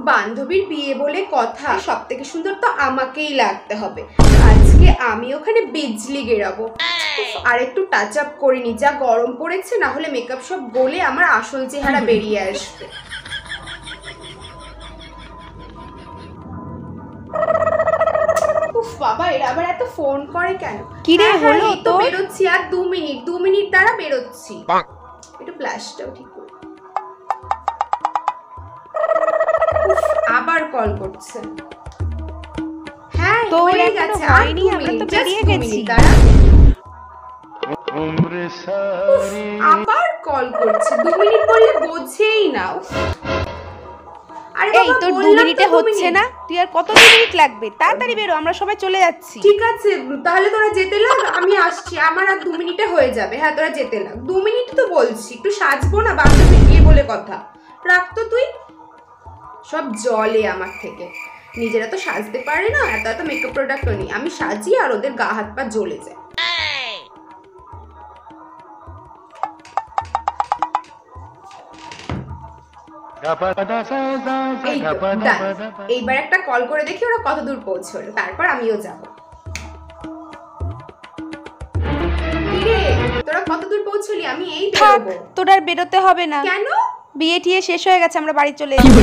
বান্ধবীর বিয়ে বলে কথা, সব থেকে সুন্দর তো আমাকেই লাগতে হবে। আজকে আমি ওখানে বিজলি গেরাবো। আর একটু টাচ আপ করিনি, যা গরম পড়েছে, না হলে মেকআপ সব গলে আমার আসল চেহারা বেরিয়ে আসবে। বাবা এরা আবার এত ফোন করে কেন? কি রে হলো তো? বেরোচ্ছি আর 2 মিনিট দ্বারা বেরোচ্ছি। একটু ব্লাশটাও ঠিক করে। আবার কল করছে। হ্যাঁ তো হয়ে গেছে, হয়নি, আমরা তো বেরিয়ে গেছি। আবার কল করছে, 2 মিনিট বললে বোঝেই না। এই তোর 2 মিনিটে হচ্ছে না, তুই আর কত মিনিট লাগবে? তাড়াতাড়ি বেরো, আমরা সবাই চলে যাচ্ছি। ঠিক আছে তাহলে তোরা যেতে লাগ, আমি আসছি, আমার আর 2 মিনিটে হয়ে যাবে। হ্যাঁ তোরা যেতে লাগ, 2 মিনিট তো বলছি, একটু সাজবো না, বান্ধবী বিয়ে বলে কথা। রাখতো তুই সব জলে আমার থেকে, নিজেরা তো সাজতে পারে না, এত এত মেকআপ প্রোডাক্টও নেই, আমি সাজি আর ওদের গা হাত পা জ্বলে যায়। এইবার একটা কল করে দেখি ওরা কত দূর পৌঁছলো, তারপর আমিও যাব। তোরা কত দূর পৌঁছলি? আমি এই বেরোবো। তোর আর বেরোতে হবে না। কেন? বিয়ে টিয়ে শেষ হয়ে গেছে, আমরা বাড়ি চলে যাবো।